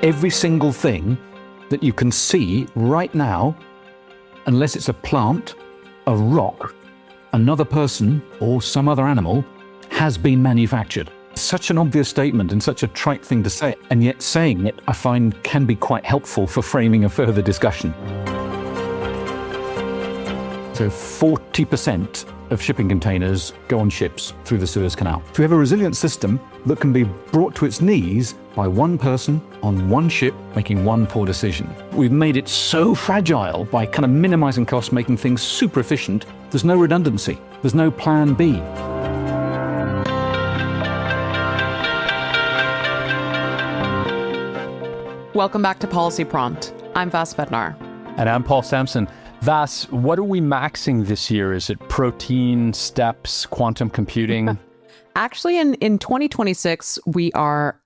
Every single thing that you can see right now, unless it's a plant, a rock, another person, or some other animal, has been manufactured. Such an obvious statement and such a trite thing to say, and yet saying it, I find, can be quite helpful for framing a further discussion. So 40% of shipping containers go on ships through the Suez Canal. So we have a resilient system that can be brought to its knees by one person on one ship making one poor decision. We've made it so fragile by kind of minimizing costs, making things super efficient. There's no redundancy. There's no plan B. Welcome back to Policy Prompt. I'm Vass. And I'm Paul Sampson. Vass, what are we maxing this year? Is it protein, steps, quantum computing? Actually, in 2026, we are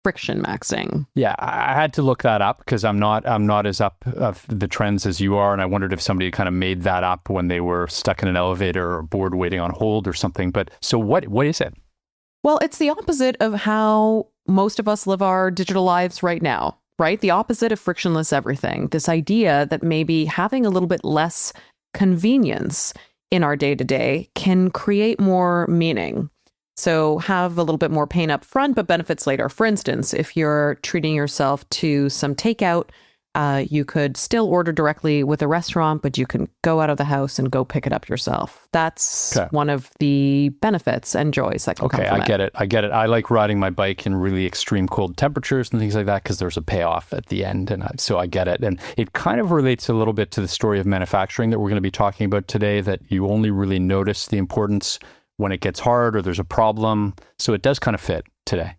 friction maxing. Yeah, I had to look that up because I'm not as up of the trends as you are, and I wondered if somebody kind of made that up when they were stuck in an elevator or bored waiting on hold or something. But so what is it? Well, it's the opposite of how most of us live our digital lives right now. Right? The opposite of frictionless everything. This idea that maybe having a little bit less convenience in our day-to-day can create more meaning. So have a little bit more pain up front, but benefits later. For instance, if you're treating yourself to some takeout, you could still order directly with a restaurant, but you can go out of the house and go pick it up yourself. That's one of the benefits and joys that can come from it. I get it. I like riding my bike in really extreme cold temperatures and things like that because there's a payoff at the end. And so I get it. And it kind of relates a little bit to the story of manufacturing that we're going to be talking about today, that you only really notice the importance when it gets hard or there's a problem. So it does kind of fit today.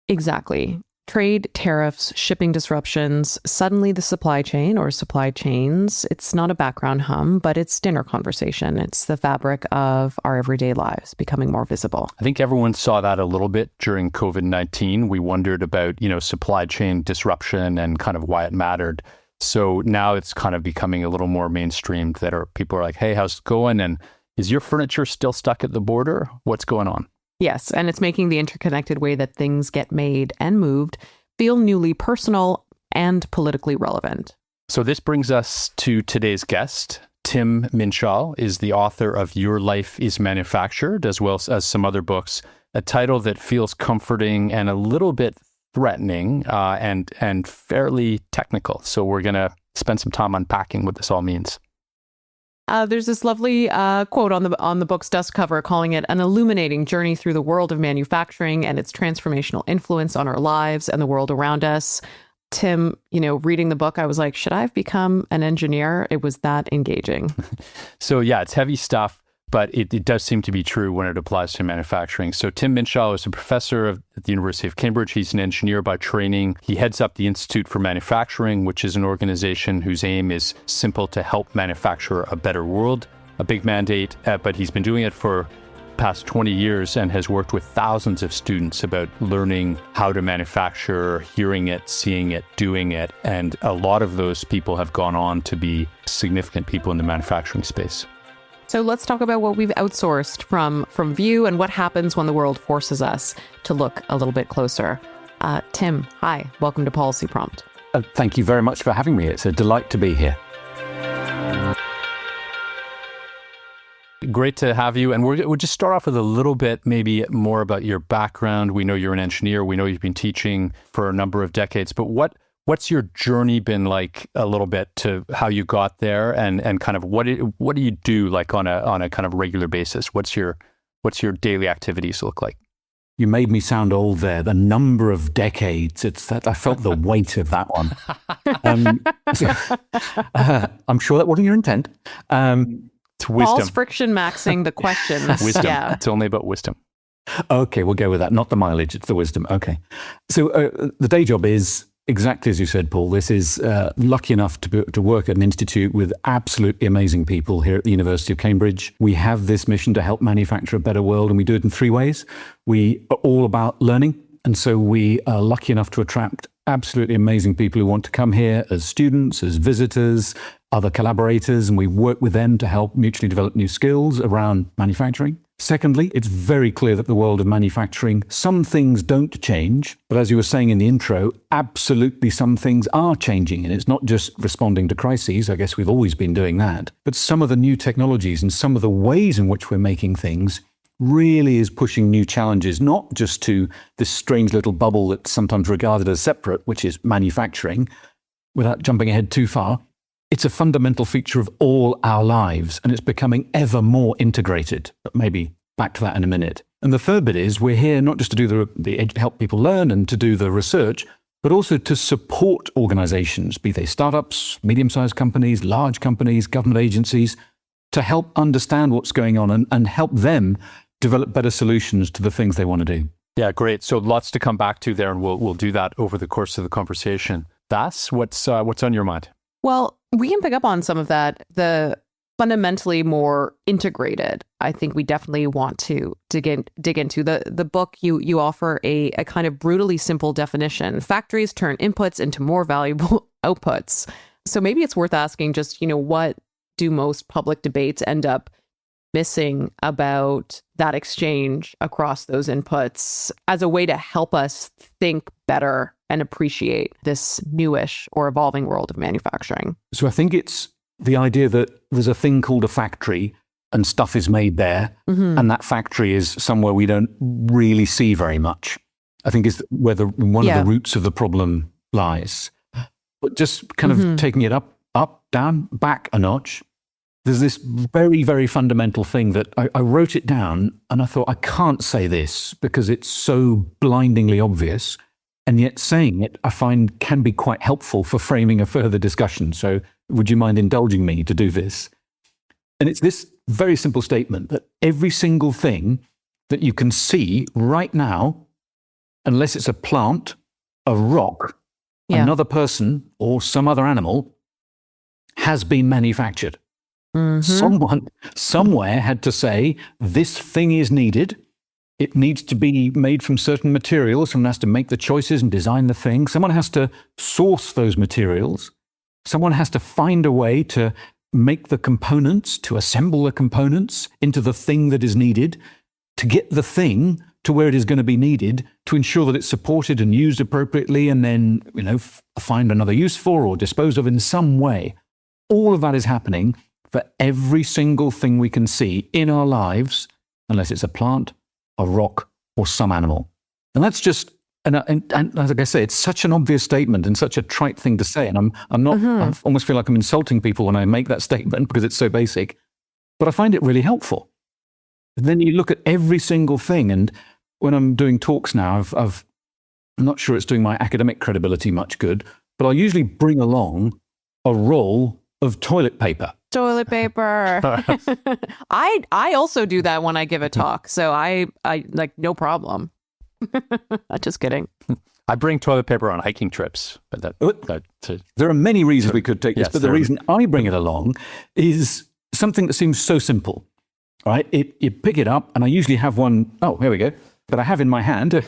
Exactly. Trade, tariffs, shipping disruptions, suddenly the supply chain or supply chains, it's not a background hum, but it's dinner conversation. It's the fabric of our everyday lives becoming more visible. I think everyone saw that a little bit during COVID-19. We wondered about, supply chain disruption and kind of why it mattered. So now it's kind of becoming a little more mainstreamed that people are like, hey, how's it going? And is your furniture still stuck at the border? What's going on? Yes, and it's making the interconnected way that things get made and moved feel newly personal and politically relevant. So this brings us to today's guest. Tim Minshall is the author of Your Life is Manufactured, as well as some other books, a title that feels comforting and a little bit threatening and fairly technical. So we're going to spend some time unpacking what this all means. There's this lovely quote on the book's dust cover calling it an illuminating journey through the world of manufacturing and its transformational influence on our lives and the world around us. Tim, reading the book, I was like, should I have become an engineer? It was that engaging. So yeah, it's heavy stuff, but it does seem to be true when it applies to manufacturing. So Tim Minshall is a professor at the University of Cambridge. He's an engineer by training. He heads up the Institute for Manufacturing, which is an organization whose aim is simple: to help manufacture a better world. A big mandate, but he's been doing it for past 20 years and has worked with thousands of students about learning how to manufacture, hearing it, seeing it, doing it. And a lot of those people have gone on to be significant people in the manufacturing space. So let's talk about what we've outsourced from view and what happens when the world forces us to look a little bit closer. Tim, hi. Welcome to Policy Prompt. Thank you very much for having me. It's a delight to be here. Great to have you. And we'll just start off with a little bit, maybe more about your background. We know you're an engineer. We know you've been teaching for a number of decades. But what's your journey been like a little bit to how you got there and kind of what do you do like on a kind of regular basis? What's your daily activities look like? You made me sound old there. The number of decades. It's that I felt the weight of that one. I'm sure that wasn't your intent. It's wisdom. Paul's friction maxing the questions. Wisdom. Yeah. It's only about wisdom. Okay, we'll go with that. Not the mileage, it's the wisdom. Okay. So the day job is exactly as you said, Paul. This is lucky enough to work at an institute with absolutely amazing people here at the University of Cambridge. We have this mission to help manufacture a better world, and we do it in three ways. We are all about learning. And so we are lucky enough to attract absolutely amazing people who want to come here as students, as visitors, other collaborators, and we work with them to help mutually develop new skills around manufacturing. Secondly, it's very clear that the world of manufacturing, some things don't change, but as you were saying in the intro, absolutely some things are changing. And it's not just responding to crises, I guess we've always been doing that, but some of the new technologies and some of the ways in which we're making things really is pushing new challenges, not just to this strange little bubble that's sometimes regarded as separate, which is manufacturing, without jumping ahead too far. It's a fundamental feature of all our lives, and it's becoming ever more integrated. But maybe back to that in a minute. And the third bit is we're here not just to do help people learn and to do the research, but also to support organizations, be they startups, medium-sized companies, large companies, government agencies, to help understand what's going on and help them develop better solutions to the things they want to do. Yeah, great. So lots to come back to there, and we'll do that over the course of the conversation. Vass, what's on your mind? Well, we can pick up on some of that. The fundamentally more integrated, I think we definitely want to dig into. The book, you offer a kind of brutally simple definition. Factories turn inputs into more valuable outputs. So maybe it's worth asking just, what do most public debates end up missing about that exchange across those inputs as a way to help us think better and appreciate this newish or evolving world of manufacturing? So I think it's the idea that there's a thing called a factory and stuff is made there, and that factory is somewhere we don't really see very much. I think is where one of the roots of the problem lies. But just kind of taking it up, down, back a notch, there's this very, very fundamental thing that I wrote it down and I thought, I can't say this because it's so blindingly obvious. And yet saying it, I find, can be quite helpful for framing a further discussion. So would you mind indulging me to do this? And it's this very simple statement that every single thing that you can see right now, unless it's a plant, a rock, another person, or some other animal, has been manufactured. Someone somewhere had to say, this thing is needed. It needs to be made from certain materials. Someone has to make the choices and design the thing. Someone has to source those materials. Someone has to find a way to make the components, to assemble the components into the thing that is needed, to get the thing to where it is going to be needed, to ensure that it's supported and used appropriately, and then, find another use for or dispose of in some way. All of that is happening for every single thing we can see in our lives, unless it's a plant, a rock, or some animal. And that's just, and like I say, it's such an obvious statement and such a trite thing to say. And I'm not, I almost feel like I'm insulting people when I make that statement because it's so basic, but I find it really helpful. And then you look at every single thing. And when I'm doing talks now, I'm not sure it's doing my academic credibility much good, but I'll usually bring along a roll of toilet paper. Toilet paper. I also do that when I give a talk. So I like, no problem. Just kidding. I bring toilet paper on hiking trips. But there are many reasons we could take this, but the reason I bring it along is something that seems so simple, right? You pick it up, and I usually have one, here we go, that I have in my hand, a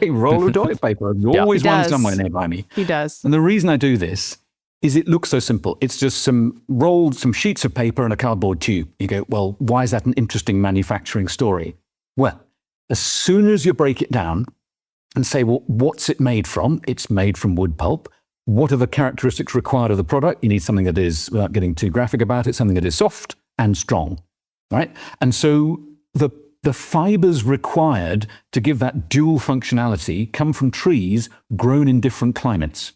roll of toilet paper. There's always one somewhere nearby me. He does. And the reason I do this is it looks so simple. It's just some sheets of paper and a cardboard tube. You go, well, why is that an interesting manufacturing story? Well, as soon as you break it down and say, well, what's it made from? It's made from wood pulp. What are the characteristics required of the product? You need something that is, without getting too graphic about it, something that is soft and strong, right? And so the fibers required to give that dual functionality come from trees grown in different climates.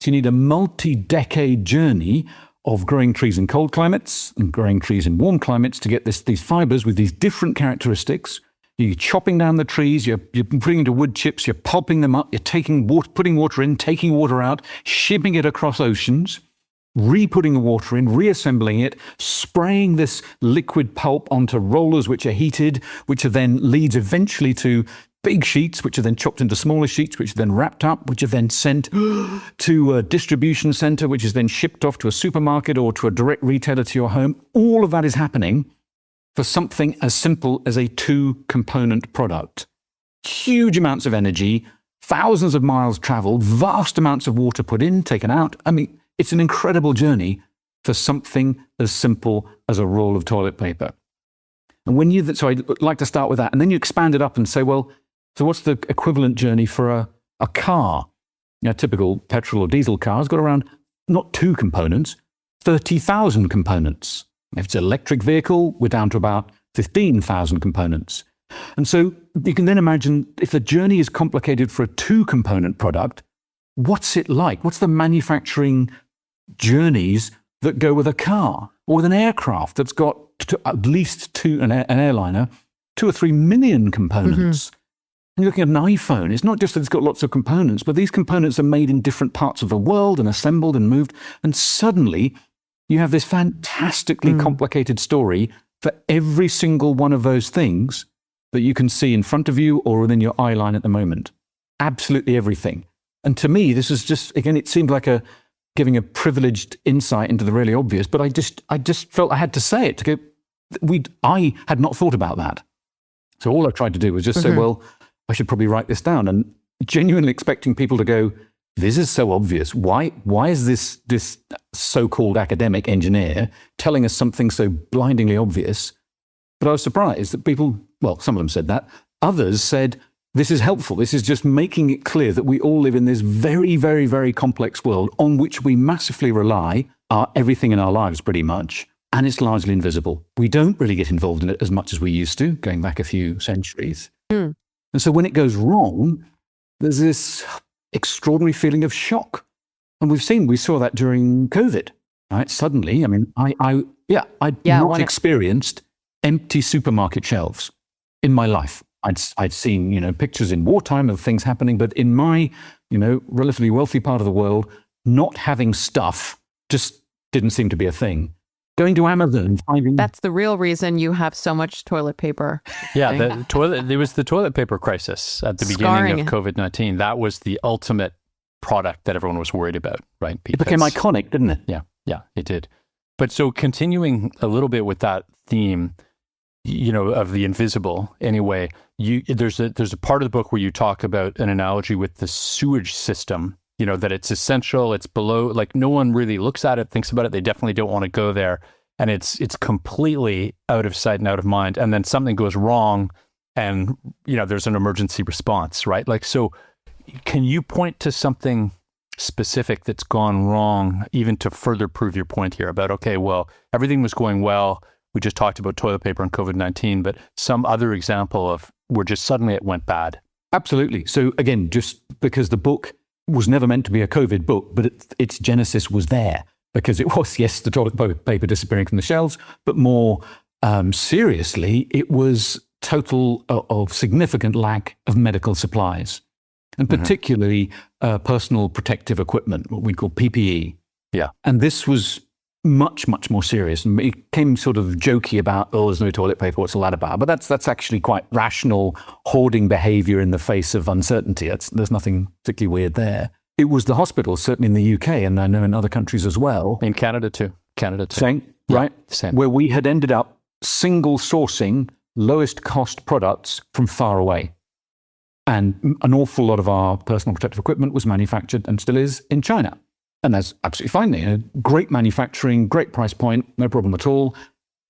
So you need a multi-decade journey of growing trees in cold climates and growing trees in warm climates to get these fibers with these different characteristics. You're chopping down the trees, you're putting into wood chips, you're pulping them up, you're putting water in, taking water out, shipping it across oceans, re-putting the water in, reassembling it, spraying this liquid pulp onto rollers which are heated, which are then leads eventually to big sheets, which are then chopped into smaller sheets, which are then wrapped up, which are then sent to a distribution center, which is then shipped off to a supermarket or to a direct retailer to your home. All of that is happening for something as simple as a 2-component product. Huge amounts of energy, thousands of miles traveled, vast amounts of water put in, taken out. I mean, it's an incredible journey for something as simple as a roll of toilet paper. And when you, so I'd like to start with that. And then you expand it up and say, well, so what's the equivalent journey for a car? A typical petrol or diesel car has got around, not 2 components, 30,000 components. If it's an electric vehicle, we're down to about 15,000 components. And so you can then imagine if the journey is complicated for a 2-component product, what's it like? What's the manufacturing journeys that go with a car or with an aircraft that's got at least an airliner, 2 or 3 million components? And you're looking at an iPhone. It's not just that it's got lots of components, but these components are made in different parts of the world and assembled and moved. And suddenly you have this fantastically complicated story for every single one of those things that you can see in front of you or within your eye line at the moment. Absolutely everything. And to me, this is just, again, it seemed like giving a privileged insight into the really obvious, but I just felt I had to say it. To go, I had not thought about that. So all I tried to do was just say, well, I should probably write this down, and genuinely expecting people to go, this is so obvious. Why is this so-called academic engineer telling us something so blindingly obvious? But I was surprised that people, well, some of them said that. Others said, this is helpful. This is just making it clear that we all live in this very, very, very complex world on which we massively rely, everything in our lives pretty much, and it's largely invisible. We don't really get involved in it as much as we used to, going back a few centuries. And so when it goes wrong, there's this extraordinary feeling of shock. And we saw that during COVID, right? Suddenly, I mean, I'd not experienced empty supermarket shelves in my life. I'd seen, pictures in wartime of things happening, but in my, relatively wealthy part of the world, not having stuff just didn't seem to be a thing. Going to Amazon, finding... That's the real reason you have so much toilet paper. Yeah, there was the toilet paper crisis at the beginning of COVID-19. That was the ultimate product that everyone was worried about, right? It became iconic, didn't it? Yeah, it did. But so continuing a little bit with that theme, of the invisible, anyway, there's a part of the book where you talk about an analogy with the sewage system, that it's essential, it's below, like no one really looks at it, thinks about it, they definitely don't want to go there. And it's completely out of sight and out of mind. And then something goes wrong and, there's an emergency response, right? Like, so can you point to something specific that's gone wrong, even to further prove your point here about, okay, well, everything was going well. We just talked about toilet paper and COVID-19, but some other example of where just suddenly it went bad. Absolutely. So again, just because the book was never meant to be a COVID book, but its genesis was there because it was, yes, the toilet paper disappearing from the shelves, but more seriously, it was total of significant lack of medical supplies, and particularly personal protective equipment, what we call PPE. Yeah. And this was much, much more serious. And it became sort of jokey about, oh, there's no toilet paper, what's all that about? But that's actually quite rational hoarding behavior in the face of uncertainty. There's nothing particularly weird there. It was the hospitals, certainly in the UK, and I know in other countries as well. In Canada too. Same, right? Same. Where we had ended up single sourcing lowest cost products from far away. And an awful lot of our personal protective equipment was manufactured and still is in China. And that's absolutely fine. Great manufacturing, great price point, no problem at all,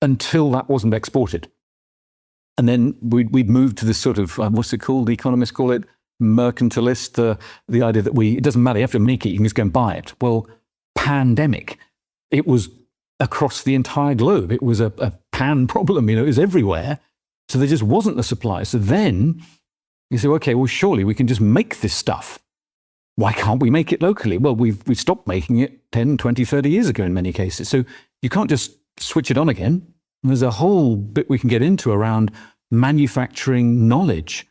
until that wasn't exported. And then we'd moved to this sort of, what's it called? The economists call it mercantilist, the idea that it doesn't matter, you have to make it, you can just go and buy it. Well, pandemic, it was across the entire globe. It was a pan problem, it was everywhere. So there just wasn't the supply. So then you say, okay, well, surely we can just make this stuff. Why can't we make it locally? Well, we've stopped making it 10, 20, 30 years ago in many cases. So you can't just switch it on again. And there's a whole bit we can get into around manufacturing knowledge.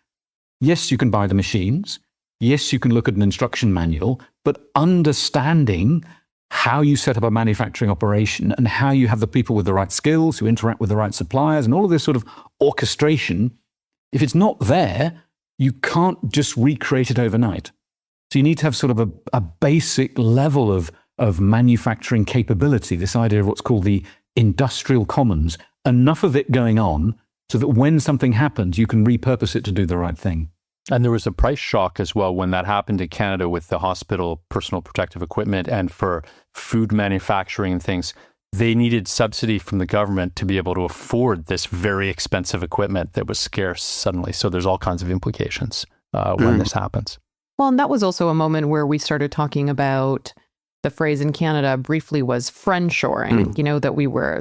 Yes, you can buy the machines. Yes, you can look at an instruction manual, but understanding how you set up a manufacturing operation and how you have the people with the right skills who interact with the right suppliers and all of this sort of orchestration, if it's not there, you can't just recreate it overnight. So you need to have sort of a basic level of manufacturing capability, this idea of what's called the industrial commons, enough of it going on so that when something happens, you can repurpose it to do the right thing. And there was a price shock as well when that happened in Canada with the hospital personal protective equipment and for food manufacturing and things. they needed subsidy from the government to be able to afford this very expensive equipment that was scarce suddenly. So there's all kinds of implications when this happens. Well, and that was also a moment where we started talking about the phrase in Canada briefly was friendshoring,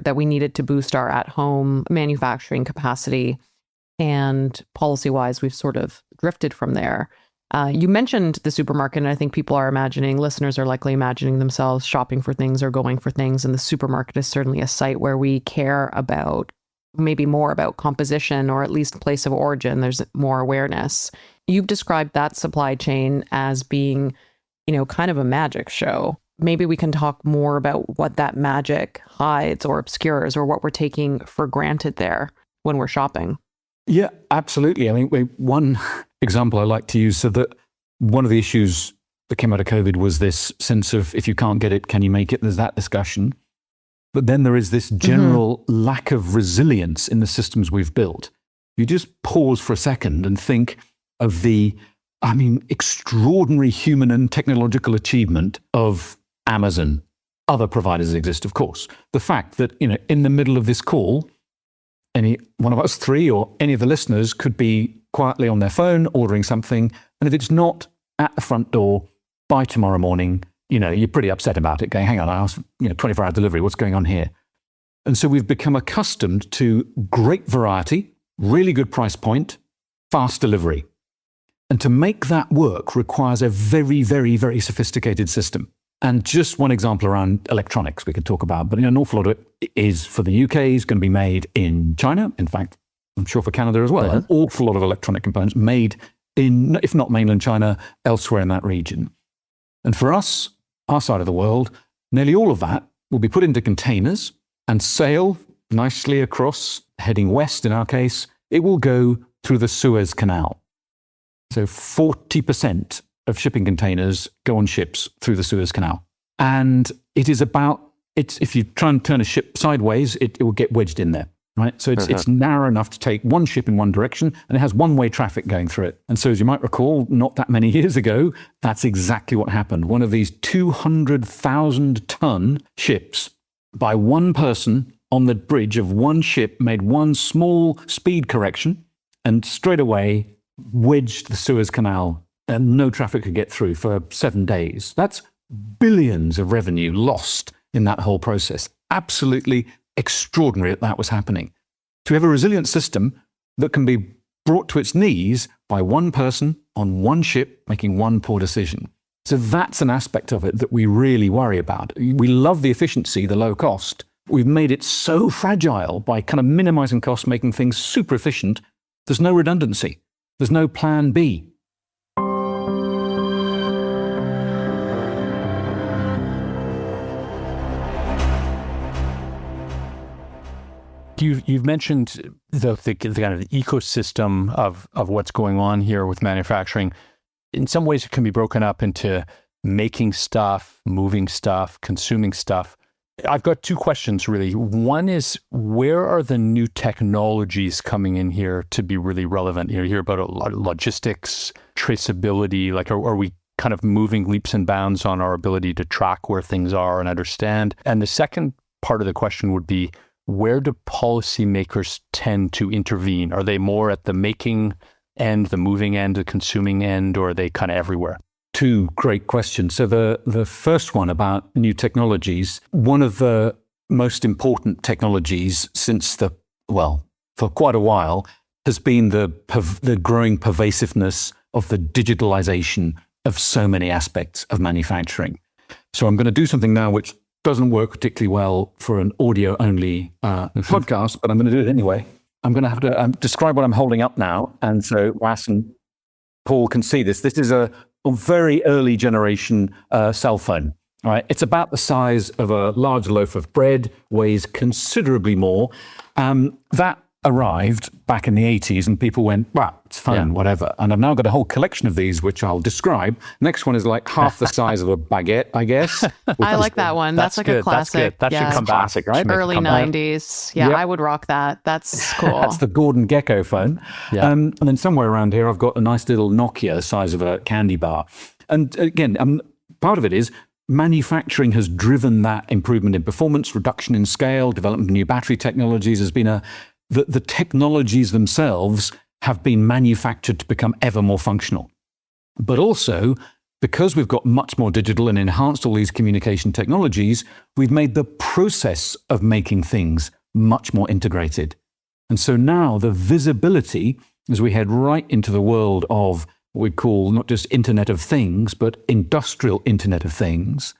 that we needed to boost our at-home manufacturing capacity. And policy-wise, we've sort of drifted from there. You mentioned the supermarket, and I think listeners are likely imagining themselves shopping for things or going for things. And the supermarket is certainly a site where we care about maybe more about composition or at least place of origin. There's more awareness. You've described that supply chain as being, kind of a magic show. Maybe we can talk more about what that magic hides or obscures or what we're taking for granted there when we're shopping. Yeah, absolutely. I mean, one example I like to use, so that one of the issues that came out of COVID was this sense of, if you can't get it, can you make it? There's that discussion. But then there is this general lack of resilience in the systems we've built. You just pause for a second and think of the, extraordinary human and technological achievement of Amazon. Other providers exist, of course. The fact that, in the middle of this call, any one of us three or any of the listeners could be quietly on their phone ordering something. And if it's not at the front door by tomorrow morning, you're pretty upset about it, going, hang on, I asked, 24-hour delivery, what's going on here? And so we've become accustomed to great variety, really good price point, fast delivery. And to make that work requires a very, very, very sophisticated system. And just one example around electronics we could talk about, but an awful lot of it is for the UK, is going to be made in China. In fact, I'm sure for Canada as well. An awful lot of electronic components made in, if not mainland China, elsewhere in that region. And for us, our side of the world, nearly all of that will be put into containers and sail nicely across, heading west in our case. It will go through the Suez Canal. So 40% of shipping containers go on ships through the Suez Canal. And it is if you try and turn a ship sideways, it will get wedged in there, right? So it's narrow enough to take one ship in one direction, and it has one-way traffic going through it. And so as you might recall, not that many years ago, that's exactly what happened. One of these 200,000-ton ships by one person on the bridge of one ship made one small speed correction and straight away wedged the Suez Canal, and no traffic could get through for 7 days. That's billions of revenue lost in that whole process. Absolutely extraordinary that was happening. To have a resilient system that can be brought to its knees by one person on one ship making one poor decision. So that's an aspect of it that we really worry about. We love the efficiency, the low cost. We've made it so fragile by kind of minimizing costs, making things super efficient. There's no redundancy. There's no plan B. You've mentioned the kind of ecosystem of what's going on here with manufacturing. In some ways, it can be broken up into making stuff, moving stuff, consuming stuff. I've got two questions, really. One is, where are the new technologies coming in here to be really relevant? You hear about logistics, traceability, like are we kind of moving leaps and bounds on our ability to track where things are and understand? And the second part of the question would be, where do policymakers tend to intervene? Are they more at the making end, the moving end, the consuming end, or are they kind of everywhere? Two great questions. So the first one about new technologies, one of the most important technologies for quite a while has been the growing pervasiveness of the digitalization of so many aspects of manufacturing. So I'm going to do something now which doesn't work particularly well for an audio-only podcast, but I'm going to do it anyway. I'm going to have to describe what I'm holding up now, and so Vass and Paul can see this. This is a very early generation cell phone. All right, it's about the size of a large loaf of bread, weighs considerably more. That arrived back in the 80s, and people went, "Wow, it's fun, whatever." And I've now got a whole collection of these, which I'll describe. Next one is like half the size of a baguette, I guess. I like that one. That's like good. a classic. That should come back. Classic, right? Early 90s. Yeah, I would rock that. That's cool. That's the Gordon Gecko phone. Yeah. And then somewhere around here, I've got a nice little Nokia the size of a candy bar. And again, part of it is manufacturing has driven that improvement in performance, reduction in scale, development of new battery technologies. Has been the technologies themselves have been manufactured to become ever more functional. But also, because we've got much more digital and enhanced all these communication technologies, we've made the process of making things much more integrated. And so now the visibility, as we head right into the world of what we call not just Internet of Things, but industrial Internet of Things,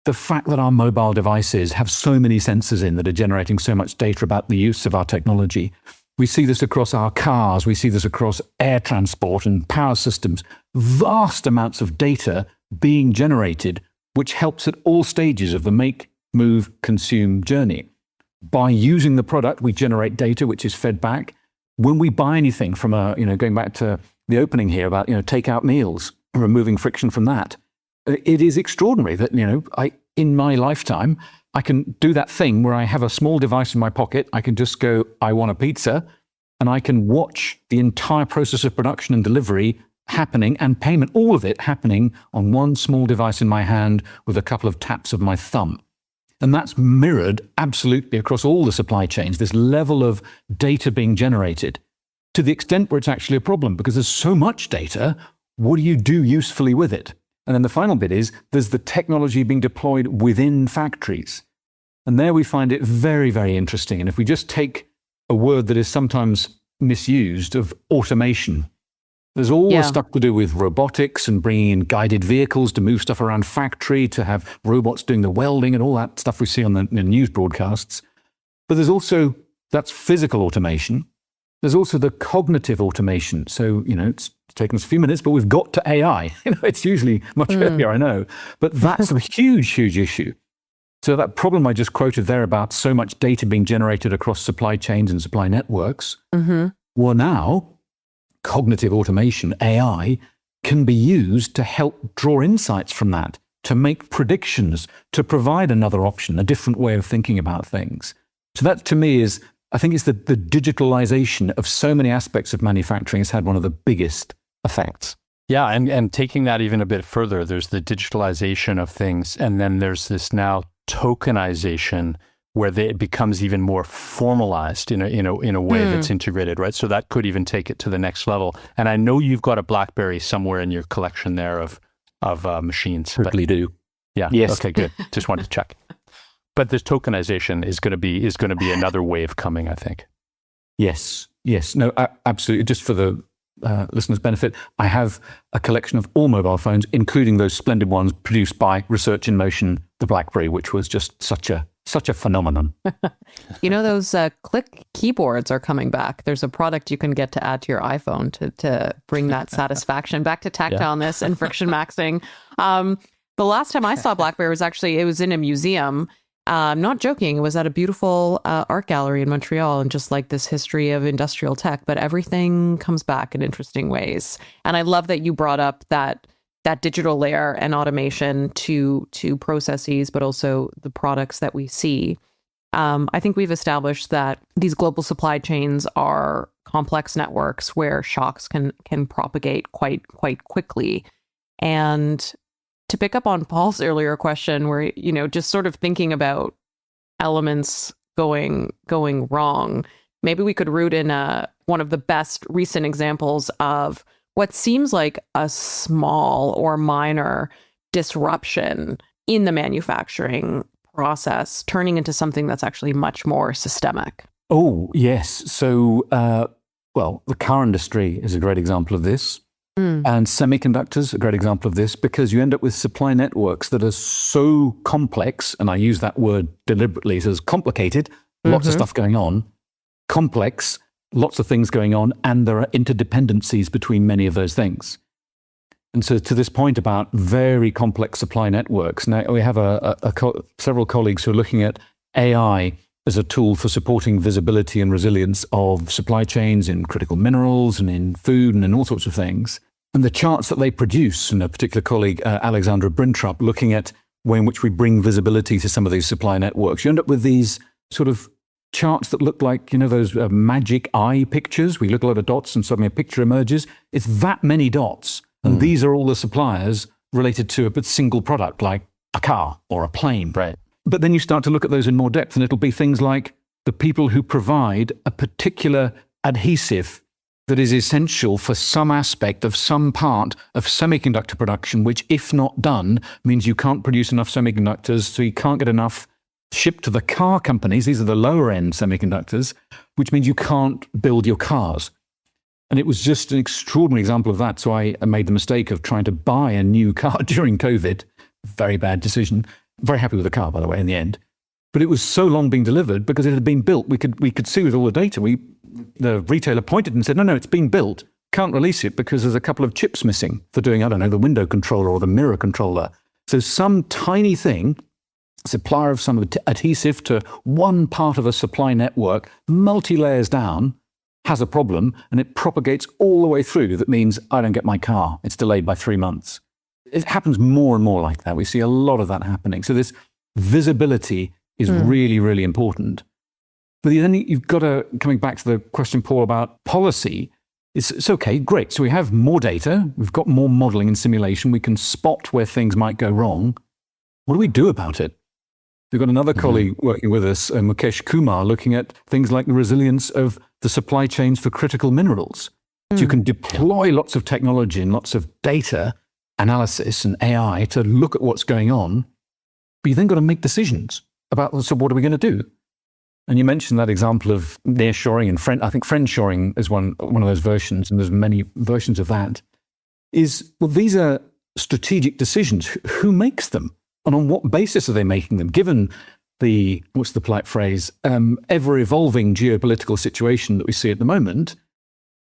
the fact that our mobile devices have so many sensors in that are generating so much data about the use of our technology. We see this across our cars, we see this across air transport and power systems, vast amounts of data being generated, which helps at all stages of the make, move, consume journey. By using the product, we generate data which is fed back. When we buy anything from going back to the opening here about, takeout meals, removing friction from that, it is extraordinary that, in my lifetime, I can do that thing where I have a small device in my pocket. I can just go, I want a pizza, and I can watch the entire process of production and delivery happening and payment, all of it happening on one small device in my hand with a couple of taps of my thumb. And that's mirrored absolutely across all the supply chains, this level of data being generated to the extent where it's actually a problem because there's so much data. What do you do usefully with it? And then the final bit is there's the technology being deployed within factories. And there we find it very, very interesting. And if we just take a word that is sometimes misused of automation, there's all the stuff to do with robotics and bringing in guided vehicles to move stuff around factory, to have robots doing the welding and all that stuff we see on the news broadcasts. But there's also, that's physical automation. There's also the cognitive automation. So, it's taken us a few minutes, but we've got to AI. It's usually much earlier, I know. But that's a huge, huge issue. So that problem I just quoted there about so much data being generated across supply chains and supply networks, well, now cognitive automation, AI, can be used to help draw insights from that, to make predictions, to provide another option, a different way of thinking about things. So that to me is, I think it's the digitalization of so many aspects of manufacturing has had one of the biggest effects. Yeah, and taking that even a bit further, there's the digitalization of things, and then there's this now tokenization where it becomes even more formalized in a way that's integrated, right? So that could even take it to the next level. And I know you've got a BlackBerry somewhere in your collection there of machines. Certainly do. Yeah. Yes. Okay. Good. Just wanted to check. But this tokenization is going to be another wave coming, I think. Yes. No, absolutely. Just for the listeners' benefit, I have a collection of all mobile phones, including those splendid ones produced by Research in Motion, the BlackBerry, which was just such a phenomenon. Those click keyboards are coming back. There's a product you can get to add to your iPhone to bring that satisfaction back to tactileness and friction maxing. The last time I saw BlackBerry it was in a museum. I'm not joking. It was at a beautiful art gallery in Montreal, and just like this history of industrial tech, but everything comes back in interesting ways. And I love that you brought up that digital layer and automation to processes, but also the products that we see. I think we've established that these global supply chains are complex networks where shocks can propagate quite quickly. And to pick up on Paul's earlier question, where just sort of thinking about elements going wrong, maybe we could root in one of the best recent examples of what seems like a small or minor disruption in the manufacturing process turning into something that's actually much more systemic. Oh, yes. So, the car industry is a great example of this. And semiconductors, a great example of this, because you end up with supply networks that are so complex, and I use that word deliberately, so it's complicated, lots of stuff going on, complex, lots of things going on, and there are interdependencies between many of those things. And so to this point about very complex supply networks, now we have several colleagues who are looking at AI as a tool for supporting visibility and resilience of supply chains in critical minerals and in food and in all sorts of things. And the charts that they produce, and a particular colleague, Alexandra Brintrup, looking at the way in which we bring visibility to some of these supply networks, you end up with these sort of charts that look like, those magic eye pictures. We look at a lot of dots and suddenly a picture emerges. It's that many dots. And these are all the suppliers related to a single product like a car or a plane. Right. But then you start to look at those in more depth, and it'll be things like the people who provide a particular adhesive that is essential for some aspect of some part of semiconductor production, which, if not done, means you can't produce enough semiconductors, so you can't get enough shipped to the car companies. These are the lower end semiconductors, which means you can't build your cars. And it was just an extraordinary example of that. So I made the mistake of trying to buy a new car during COVID. Very bad decision. Very happy with the car, by the way, in the end. But it was so long being delivered because it had been built. We could see with all the data. The retailer pointed and said, no, it's been built. Can't release it because there's a couple of chips missing for doing, I don't know, the window controller or the mirror controller. So some tiny thing, supplier of some adhesive to one part of a supply network, multi-layers down, has a problem, and it propagates all the way through. That means I don't get my car. It's delayed by 3 months. It happens more and more like that. We see a lot of that happening. So this visibility is really, really important. But then you've got to, coming back to the question, Paul, about policy, it's okay, great. So we have more data, we've got more modeling and simulation, we can spot where things might go wrong. What do we do about it? We've got another colleague working with us, Mukesh Kumar, looking at things like the resilience of the supply chains for critical minerals. So you can deploy lots of technology and lots of data analysis and AI to look at what's going on, but you then got to make decisions about, so what are we going to do? And you mentioned that example of nearshoring and I think friendshoring is one of those versions, and there's many versions of that. Well, these are strategic decisions. Who makes them? And on what basis are they making them? Given the, what's the polite phrase, ever-evolving geopolitical situation that we see at the moment,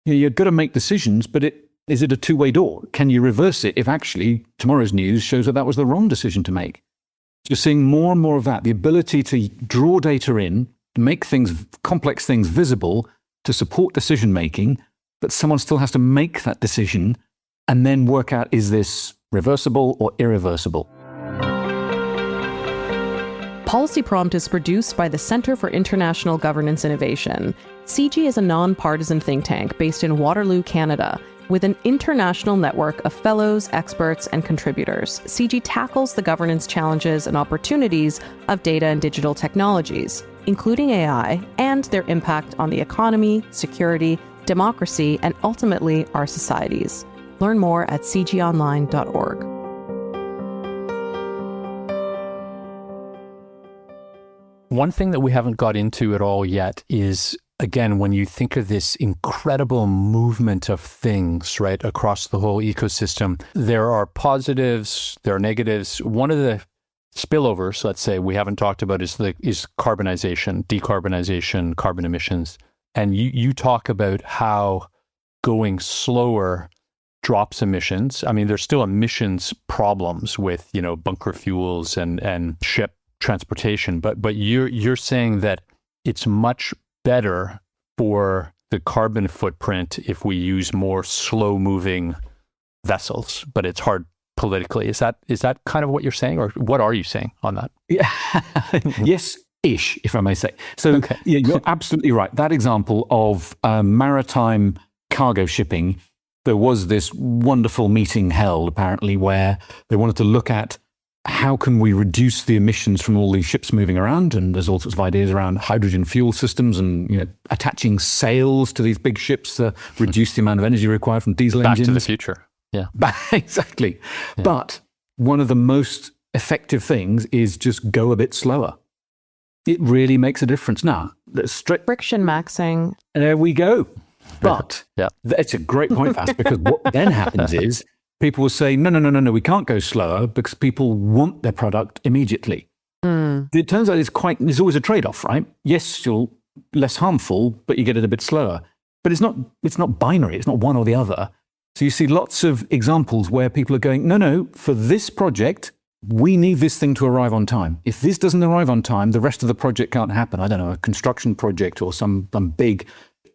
you've got to make decisions, but is it a two-way door? Can you reverse it if actually tomorrow's news shows that was the wrong decision to make? You're seeing more and more of that, the ability to draw data in, make complex things visible to support decision-making, but someone still has to make that decision and then work out, is this reversible or irreversible? Policy Prompt is produced by the Center for International Governance Innovation. CG is a nonpartisan think tank based in Waterloo, Canada, with an international network of fellows, experts, and contributors. CG tackles the governance challenges and opportunities of data and digital technologies, including AI, and their impact on the economy, security, democracy, and ultimately our societies. Learn more at cgonline.org. One thing that we haven't got into at all yet is, again, when you think of this incredible movement of things, right, across the whole ecosystem, there are positives, there are negatives. One of the spillovers, let's say, we haven't talked about is carbonization, decarbonization, carbon emissions. And you talk about how going slower drops emissions. I mean, there's still emissions problems with, bunker fuels and ship transportation, but you're saying that it's much better for the carbon footprint if we use more slow-moving vessels, but it's hard politically. Is that kind of what you're saying, or what are you saying on that? Yeah. Yes-ish, if I may say. So okay. Yeah, you're absolutely right. That example of maritime cargo shipping, there was this wonderful meeting held apparently where they wanted to look at how can we reduce the emissions from all these ships moving around? And there's all sorts of ideas around hydrogen fuel systems and attaching sails to these big ships to reduce the amount of energy required from diesel engines. Back to the future. Yeah. Exactly. Yeah. But one of the most effective things is just go a bit slower. It really makes a difference. Now, friction maxing. There we go. But It's a great point, Vass, because what then happens is people will say, no, we can't go slower because people want their product immediately. It turns out there's always a trade-off, right? Yes, you're less harmful, but you get it a bit slower. But it's not binary. It's not one or the other. So you see lots of examples where people are going, no, for this project, we need this thing to arrive on time. If this doesn't arrive on time, the rest of the project can't happen. I don't know, a construction project or some big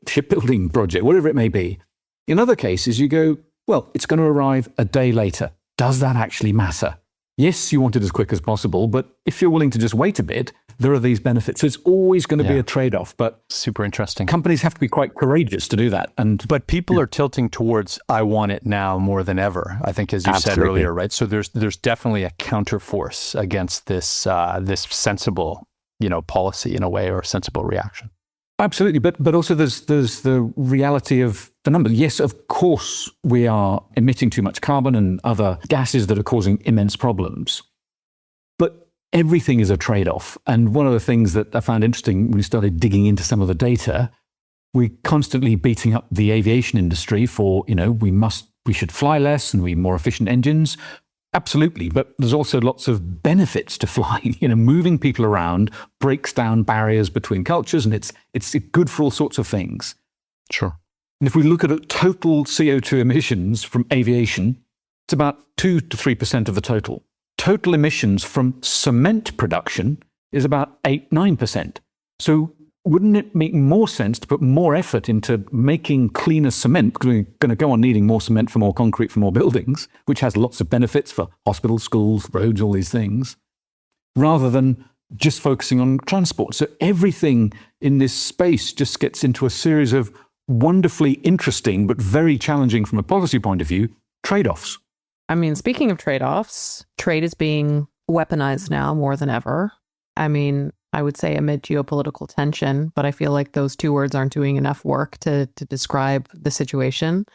shipbuilding project, whatever it may be. In other cases, you go, well, it's going to arrive a day later. Does that actually matter? Yes, you want it as quick as possible, but if you're willing to just wait a bit, there are these benefits. So it's always going to be a trade-off, but super interesting. Companies have to be quite courageous to do that. But people are tilting towards, I want it now more than ever, I think, as you said earlier, right? So there's definitely a counterforce against this this sensible, policy in a way, or sensible reaction. Absolutely, but also there's the reality of the number. Yes, of course, we are emitting too much carbon and other gases that are causing immense problems. But everything is a trade-off. And one of the things that I found interesting when we started digging into some of the data, we're constantly beating up the aviation industry for, we should fly less and we more efficient engines. Absolutely, but there's also lots of benefits to flying. Moving people around breaks down barriers between cultures, and it's good for all sorts of things. Sure. And if we look at total CO2 emissions from aviation, it's about 2 to 3% of the total. Total emissions from cement production is about 8-9%. So wouldn't it make more sense to put more effort into making cleaner cement, because we're going to go on needing more cement for more concrete for more buildings, which has lots of benefits for hospitals, schools, roads, all these things, rather than just focusing on transport? So everything in this space just gets into a series of wonderfully interesting, but very challenging from a policy point of view, trade-offs. I mean, speaking of trade-offs, trade is being weaponized now more than ever. I mean, I would say amid geopolitical tension, but I feel like those two words aren't doing enough work to describe the situation.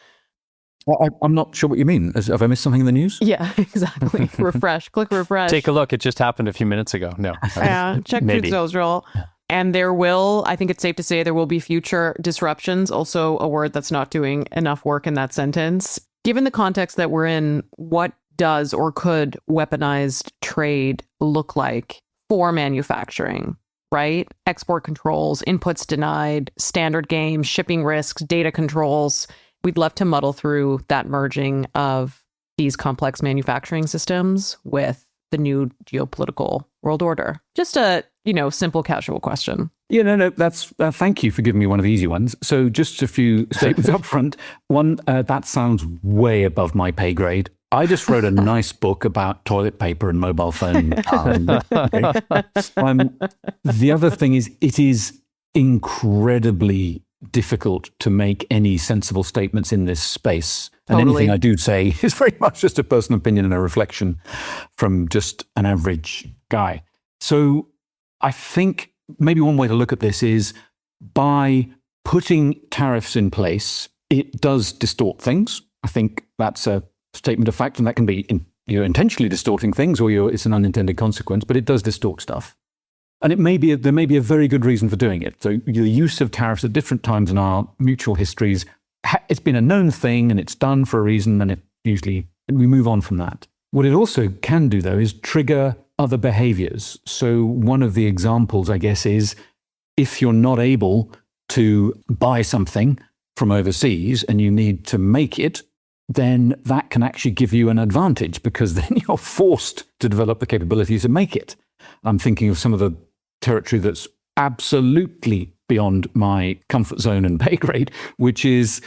Well, I'm not sure what you mean. Have I missed something in the news? Yeah, exactly. Refresh, click refresh. Take a look. It just happened a few minutes ago. No. Yeah, check Truth Social. And I think it's safe to say there will be future disruptions. Also a word that's not doing enough work in that sentence. Given the context that we're in, what does or could weaponized trade look like for manufacturing, right? Export controls, inputs denied, standard games, shipping risks, data controls. We'd love to muddle through that merging of these complex manufacturing systems with the new geopolitical world order. Just a, simple casual question. Yeah, no, that's, thank you for giving me one of the easy ones. So just a few statements up front. One, that sounds way above my pay grade. I just wrote a nice book about toilet paper and mobile phone. The other thing is, it is incredibly difficult to make any sensible statements in this space. And anything I do say is very much just a personal opinion and a reflection from just an average guy. So I think maybe one way to look at this is, by putting tariffs in place, it does distort things. I think that's a statement of fact, and that can be you're intentionally distorting things, or it's an unintended consequence, but it does distort stuff. And there may be a very good reason for doing it. So the use of tariffs at different times in our mutual histories, it's been a known thing, and it's done for a reason, and we move on from that. What it also can do, though, is trigger other behaviors. So one of the examples, I guess, is if you're not able to buy something from overseas and you need to make it, then that can actually give you an advantage, because then you're forced to develop the capability to make it. I'm thinking of some of the territory that's absolutely beyond my comfort zone and pay grade, which is,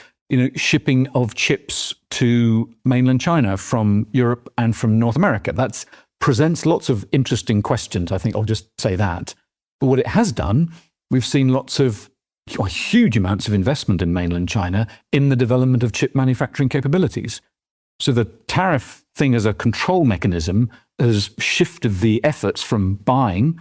shipping of chips to mainland China from Europe and from North America. That presents lots of interesting questions. I think I'll just say that. But what it has done, we've seen huge amounts of investment in mainland China in the development of chip manufacturing capabilities. So the tariff thing as a control mechanism has shifted the efforts from buying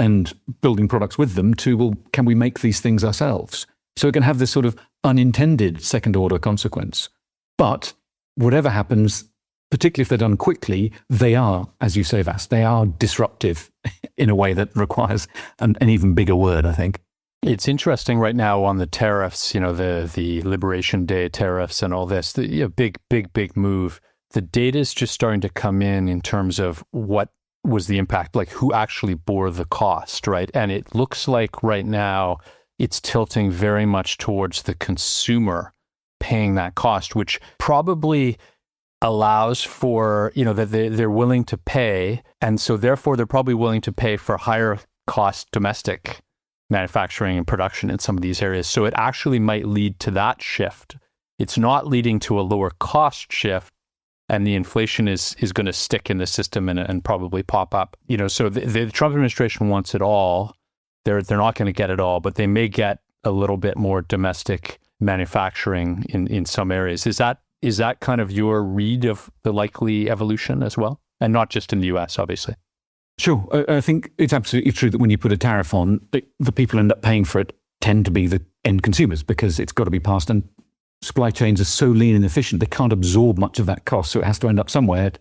and building products with them to, well, can we make these things ourselves? So it can have this sort of unintended second-order consequence. But whatever happens, particularly if they're done quickly, they are, as you say, Vass, they are disruptive in a way that requires an even bigger word, I think. It's interesting right now on the tariffs, the Liberation Day tariffs and all this, big move. The data is just starting to come in terms of what was the impact, like who actually bore the cost, right? And it looks like right now it's tilting very much towards the consumer paying that cost, which probably allows for, that they're willing to pay. And so therefore they're probably willing to pay for higher cost domestic manufacturing and production in some of these areas. So it actually might lead to that shift. It's not leading to a lower cost shift, and the inflation is going to stick in the system and probably pop up. So the Trump administration wants it all. They're not going to get it all, but they may get a little bit more domestic manufacturing in some areas. Is that kind of your read of the likely evolution as well? And not just in the US, obviously. Sure. I think it's absolutely true that when you put a tariff on, the people who end up paying for it tend to be the end consumers because it's got to be passed, and supply chains are so lean and efficient, they can't absorb much of that cost. So it has to end up somewhere. It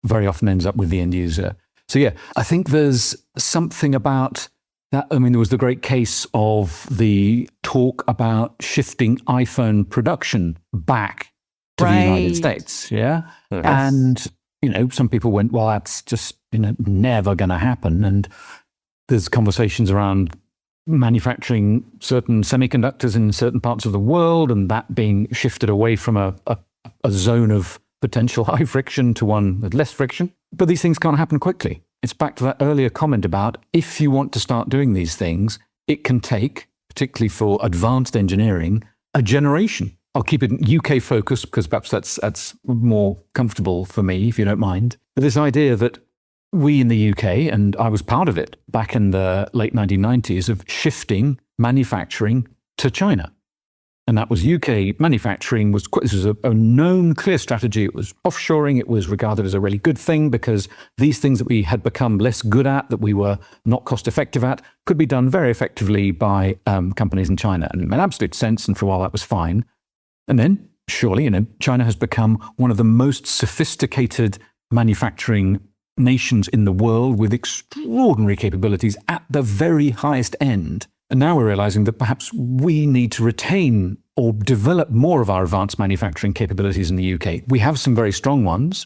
very often ends up with the end user. So yeah, I think there's something about that. I mean, there was the great case of the talk about shifting iPhone production back to the United States. Yeah. Yes. And, some people went, well, that's just, never going to happen. And there's conversations around manufacturing certain semiconductors in certain parts of the world and that being shifted away from a zone of potential high friction to one with less friction. But these things can't happen quickly. It's back to that earlier comment about if you want to start doing these things, it can take, particularly for advanced engineering, a generation. I'll keep it UK focused because perhaps that's more comfortable for me, if you don't mind. But this idea that we in the UK, and I was part of it back in the late 1990s, of shifting manufacturing to China. And that was UK manufacturing this was a known clear strategy. It was offshoring. It was regarded as a really good thing because these things that we had become less good at, that we were not cost effective at, could be done very effectively by companies in China. And it made absolute sense. And for a while that was fine. And then surely, China has become one of the most sophisticated manufacturing nations in the world with extraordinary capabilities at the very highest end. And now we're realizing that perhaps we need to retain or develop more of our advanced manufacturing capabilities in the UK. We have some very strong ones,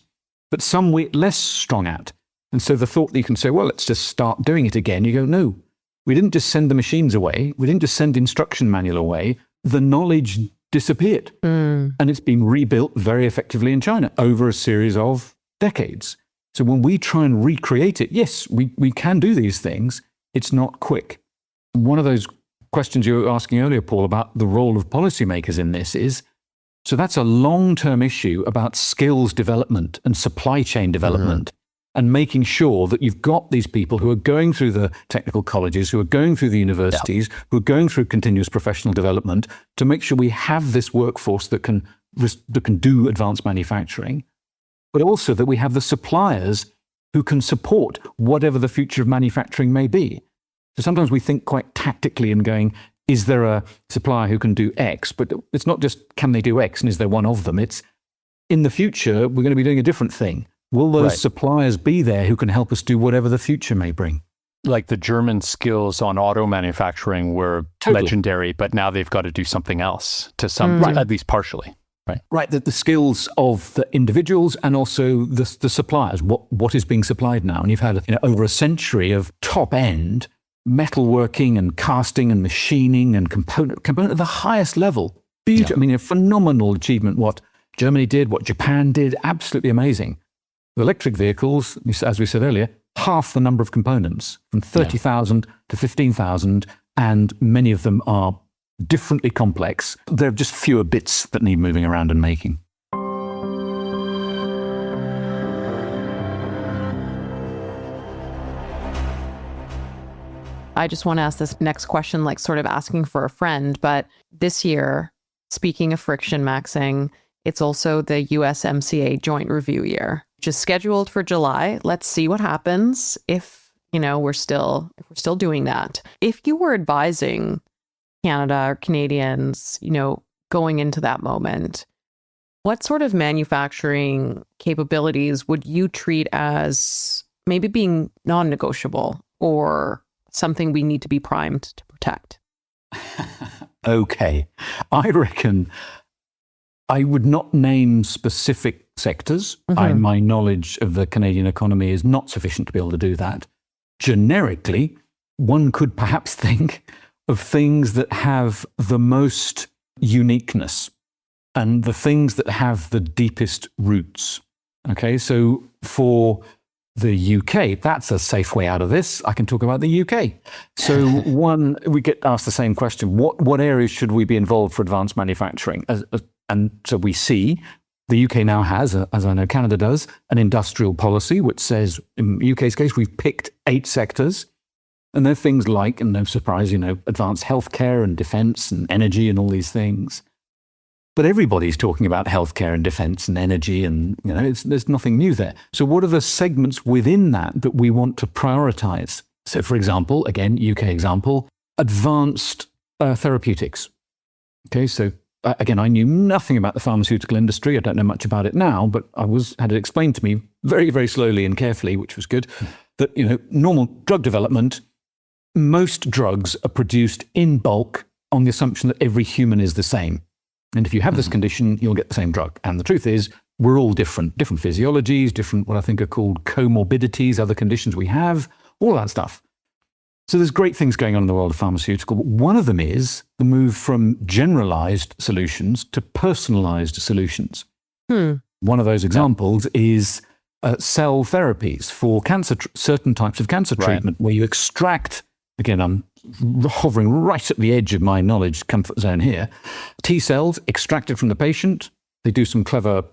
but some we're less strong at. And so the thought that you can say, well, let's just start doing it again. You go, no, we didn't just send the machines away. We didn't just send instruction manual away. The knowledge disappeared. And it's been rebuilt very effectively in China over a series of decades. So when we try and recreate it, yes, we can do these things. It's not quick. One of those questions you were asking earlier, Paul, about the role of policymakers in this is, so that's a long-term issue about skills development and supply chain development and making sure that you've got these people who are going through the technical colleges, who are going through the universities, who are going through continuous professional development to make sure we have this workforce that can do advanced manufacturing, but also that we have the suppliers who can support whatever the future of manufacturing may be. So sometimes we think quite tactically and going, is there a supplier who can do X? But it's not just can they do X and is there one of them? It's in the future, we're going to be doing a different thing. Will those suppliers be there who can help us do whatever the future may bring? Like the German skills on auto manufacturing were legendary, but now they've got to do something else to at least partially. Right, the skills of the individuals and also the suppliers, what is being supplied now. And you've had over a century of top-end metalworking and casting and machining and component at the highest level. Beautiful. I mean, a phenomenal achievement, what Germany did, what Japan did, absolutely amazing. With electric vehicles, as we said earlier, half the number of components, from 30,000 to 15,000, and many of them are differently complex. There are just fewer bits that need moving around and making. I just want to ask this next question, like sort of asking for a friend, but this year, speaking of friction maxing, it's also the USMCA joint review year, which is scheduled for July. Let's see what happens if we're still doing that. If you were advising Canada or Canadians, going into that moment, what sort of manufacturing capabilities would you treat as maybe being non-negotiable or something we need to be primed to protect? Okay. I reckon I would not name specific sectors. My knowledge of the Canadian economy is not sufficient to be able to do that. Generically, one could perhaps think of things that have the most uniqueness and the things that have the deepest roots. Okay, so for the UK, that's a safe way out of this. I can talk about the UK. So we get asked the same question, what areas should we be involved for advanced manufacturing? And so we see The UK now has, as I know Canada does, an industrial policy which says, in the UK's case, we've picked 8 sectors. And they're things like, and no surprise, advanced healthcare and defense and energy and all these things. But everybody's talking about healthcare and defense and energy, and there's nothing new there. So what are the segments within that we want to prioritize? So for example, again, UK example, advanced therapeutics. Okay, so again, I knew nothing about the pharmaceutical industry. I don't know much about it now, but I had it explained to me very, very slowly and carefully, which was good, that normal drug development, most drugs are produced in bulk on the assumption that every human is the same. And if you have this condition, you'll get the same drug. And the truth is, we're all different physiologies, different what I think are called comorbidities, other conditions we have, all that stuff. So there's great things going on in the world of pharmaceutical. One of them is the move from generalized solutions to personalized solutions. One of those examples is cell therapies for cancer, certain types of cancer treatment, where you extract, again, I'm hovering right at the edge of my knowledge comfort zone here, T cells extracted from the patient. They do some clever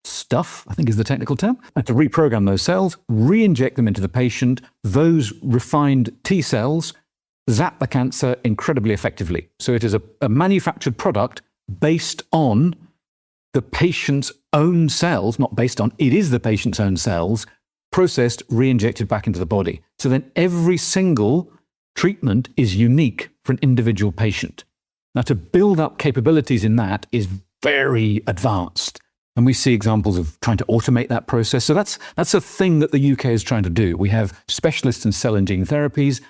stuff, I think is the technical term, and to reprogram those cells, re-inject them into the patient. Those refined T cells zap the cancer incredibly effectively. So it is a manufactured product based on the patient's own cells, not based on, it is the patient's own cells, processed, re-injected back into the body. So then every single treatment is unique for an individual patient. Now, to build up capabilities in that is very advanced. And we see examples of trying to automate that process. So that's a thing that the UK is trying to do. We have specialists in cell and gene therapies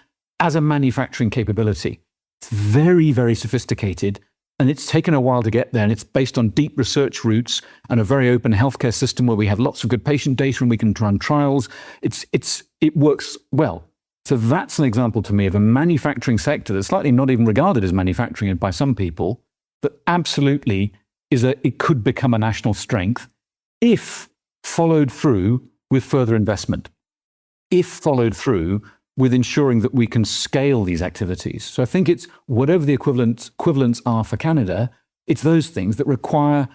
as a manufacturing capability. It's very, very sophisticated, and it's taken a while to get there. And it's based on deep research roots and a very open healthcare system where we have lots of good patient data and we can run trials. It works well. So that's an example to me of a manufacturing sector that's slightly not even regarded as manufacturing by some people, that absolutely it could become a national strength if followed through with further investment, if followed through with ensuring that we can scale these activities. So I think it's whatever the equivalents are for Canada, it's those things that require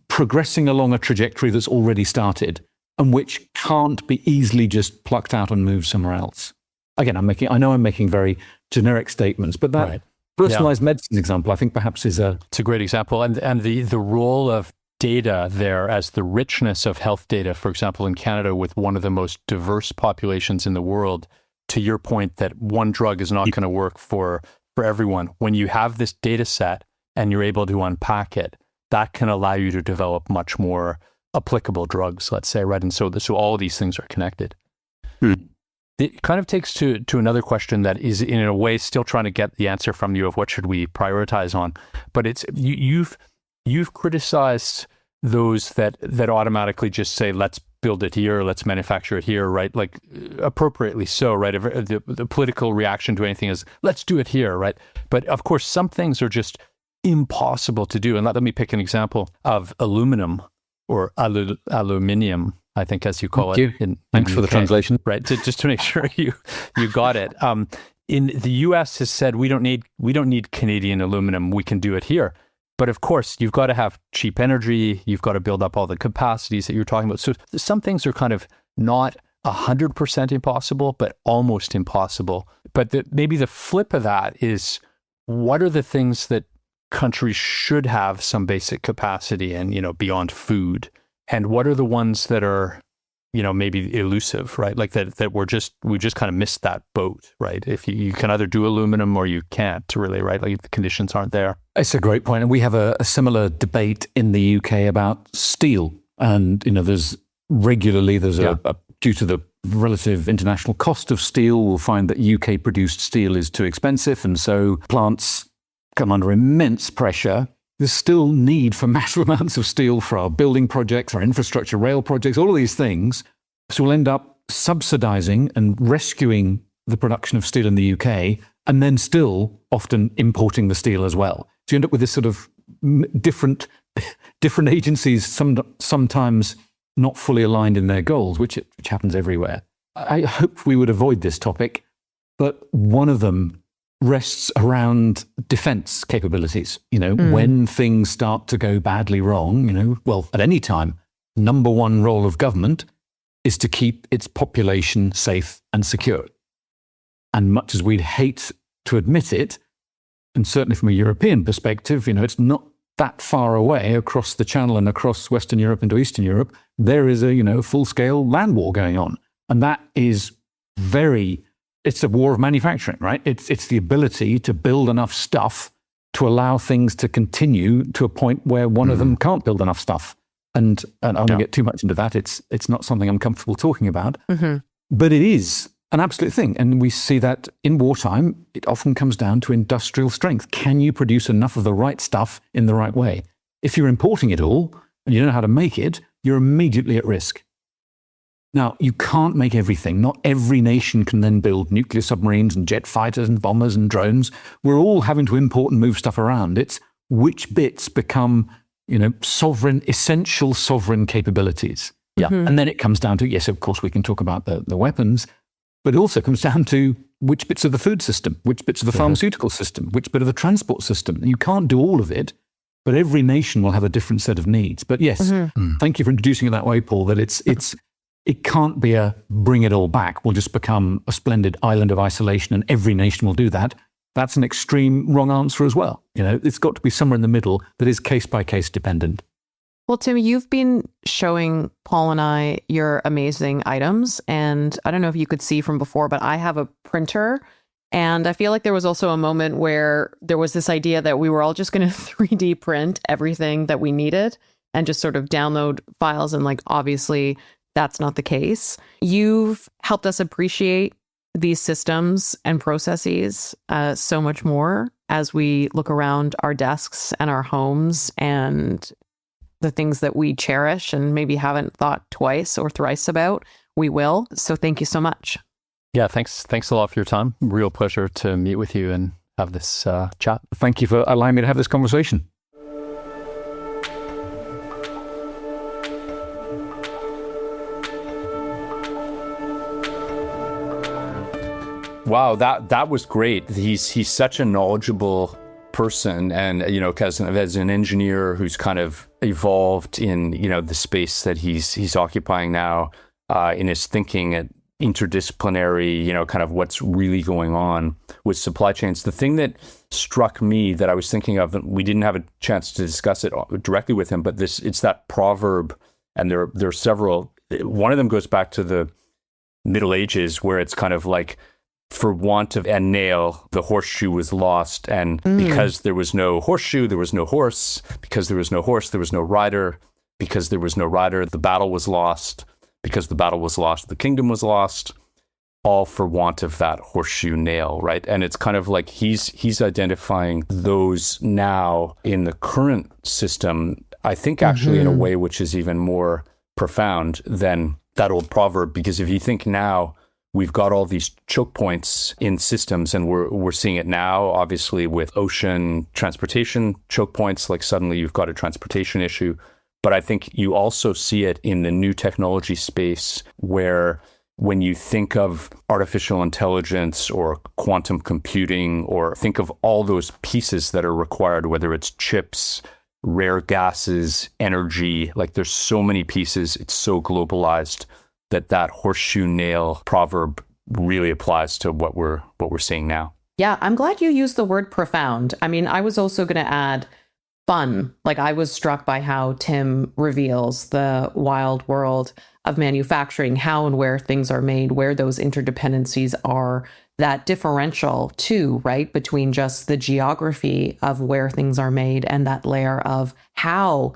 progressing along a trajectory that's already started and which can't be easily just plucked out and moved somewhere else. Again, I know I'm making very generic statements, but that personalized medicine example, I think perhaps it's a great example. And the role of data there as the richness of health data, for example, in Canada, with one of the most diverse populations in the world, to your point that one drug is not going to work for everyone. When you have this data set and you're able to unpack it, that can allow you to develop much more applicable drugs, let's say, right? And so all of these things are connected. It kind of takes to another question that is in a way still trying to get the answer from you of what should we prioritize on. But it's you've criticized those that automatically just say, let's build it here, let's manufacture it here, right? Like appropriately so, right? The political reaction to anything is, let's do it here, right? But of course, some things are just impossible to do. And let me pick an example of aluminum or aluminium, I think, as you call it. Thanks for the translation. Right, just to make sure you got it. In the U.S. has said we don't need Canadian aluminum. We can do it here. But of course, you've got to have cheap energy. You've got to build up all the capacities that you're talking about. So some things are kind of not 100% impossible, but almost impossible. But maybe the flip of that is, what are the things that countries should have some basic capacity in, beyond food? And what are the ones that are, maybe elusive, right? Like that we just kind of missed that boat, right? If you can either do aluminum or you can't, really, right? Like the conditions aren't there. It's a great point. And we have a similar debate in the UK about steel. And, there's due to the relative international cost of steel, we'll find that UK produced steel is too expensive. And so plants come under immense pressure. There's still need for massive amounts of steel for our building projects, our infrastructure, rail projects, all of these things. So we'll end up subsidizing and rescuing the production of steel in the UK, and then still often importing the steel as well. So you end up with this sort of different agencies, sometimes not fully aligned in their goals, which happens everywhere. I hope we would avoid this topic, but one of them rests around defense capabilities. When things start to go badly wrong, well, at any time, number one role of government is to keep its population safe and secure. And much as we'd hate to admit it, and certainly from a European perspective, it's not that far away across the Channel and across Western Europe into Eastern Europe, there is a, full-scale land war going on. And that is it's a war of manufacturing, right? It's the ability to build enough stuff to allow things to continue to a point where one of them can't build enough stuff. And I don't want to get too much into that. It's not something I'm comfortable talking about. Mm-hmm. But it is an absolute thing. And we see that in wartime, it often comes down to industrial strength. Can you produce enough of the right stuff in the right way? If you're importing it all and you don't know how to make it, you're immediately at risk. Now, you can't make everything. Not every nation can then build nuclear submarines and jet fighters and bombers and drones. We're all having to import and move stuff around. It's which bits become, essential sovereign capabilities. Yeah. Mm-hmm. And then it comes down to, yes, of course, we can talk about the weapons, but it also comes down to which bits of the food system, which bits of the pharmaceutical system, which bit of the transport system. You can't do all of it, but every nation will have a different set of needs. But yes, thank you for introducing it that way, Paul, that it can't be a bring it all back. We'll just become a splendid island of isolation and every nation will do that. That's an extreme wrong answer as well. It's got to be somewhere in the middle that is case by case dependent. Well, Tim, you've been showing Paul and I your amazing items. And I don't know if you could see from before, but I have a printer. And I feel like there was also a moment where there was this idea that we were all just going to 3D print everything that we needed and just sort of download files. And obviously, that's not the case. You've helped us appreciate these systems and processes so much more as we look around our desks and our homes and the things that we cherish and maybe haven't thought twice or thrice about. We will. So thank you so much. Yeah, thanks a lot for your time. Real pleasure to meet with you and have this chat. Thank you for allowing me to have this conversation. Wow, that was great. He's such a knowledgeable person, and as an engineer who's kind of evolved in the space that he's occupying now, in his thinking at interdisciplinary, kind of what's really going on with supply chains. The thing that struck me that I was thinking of, and we didn't have a chance to discuss it directly with him, but it's that proverb, and there are several. One of them goes back to the Middle Ages, where it's kind of like, for want of a nail, the horseshoe was lost. And because there was no horseshoe, there was no horse. Because there was no horse, there was no rider. Because there was no rider, the battle was lost. Because the battle was lost, the kingdom was lost. All for want of that horseshoe nail, right? And it's kind of like he's identifying those now in the current system, I think actually in a way which is even more profound than that old proverb. Because if you think now, we've got all these choke points in systems, and we're seeing it now, obviously, with ocean transportation choke points. Like suddenly you've got a transportation issue. But I think you also see it in the new technology space, where when you think of artificial intelligence or quantum computing, or think of all those pieces that are required, whether it's chips, rare gases, energy, there's so many pieces, it's so globalized, that horseshoe nail proverb really applies to what we're seeing now. Yeah, I'm glad you used the word profound. I mean, I was also going to add fun. I was struck by how Tim reveals the wild world of manufacturing, how and where things are made, where those interdependencies are, that differential too, right, between just the geography of where things are made and that layer of how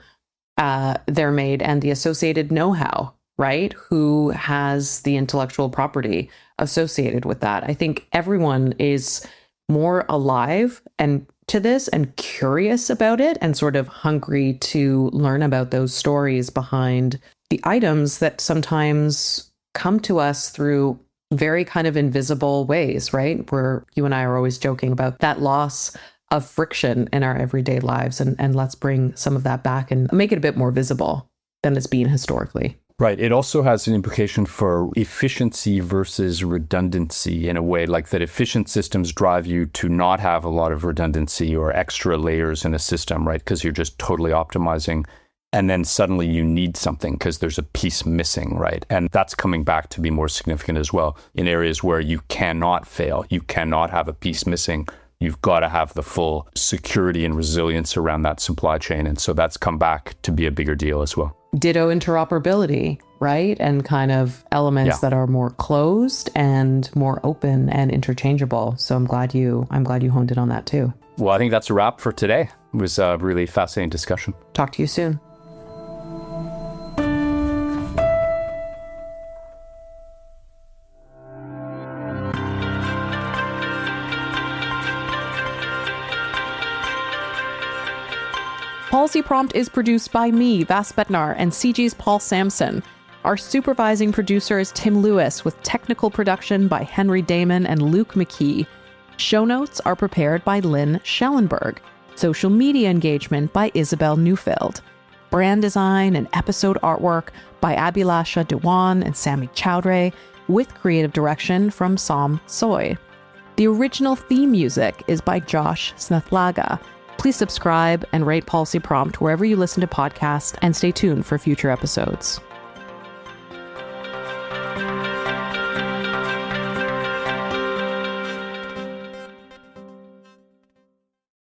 they're made and the associated know-how. Right? Who has the intellectual property associated with that? I think everyone is more alive and to this and curious about it and sort of hungry to learn about those stories behind the items that sometimes come to us through very kind of invisible ways, right? Where you and I are always joking about that loss of friction in our everyday lives. And let's bring some of that back and make it a bit more visible than it's been historically. Right. It also has an implication for efficiency versus redundancy in a way, like that efficient systems drive you to not have a lot of redundancy or extra layers in a system, right? Because you're just totally optimizing. And then suddenly you need something because there's a piece missing, right? And that's coming back to be more significant as well in areas where you cannot fail. You cannot have a piece missing. You've got to have the full security and resilience around that supply chain. And so that's come back to be a bigger deal as well. Ditto interoperability, right? And kind of elements that are more closed and more open and interchangeable. So I'm glad you honed in on that too. Well, I think that's a wrap for today. It was a really fascinating discussion. Talk to you soon. Policy Prompt is produced by me, Vass Bednar, and CG's Paul Sampson. Our supervising producer is Tim Lewis, with technical production by Henry Damon and Luke McKee. Show notes are prepared by Lynn Schellenberg. Social media engagement by Isabel Neufeld. Brand design and episode artwork by Abhilasha Dewan and Sami Chowdhury, with creative direction from Sam Soy. The original theme music is by Josh Snethlaga. Please subscribe and rate Policy Prompt wherever you listen to podcasts, and stay tuned for future episodes.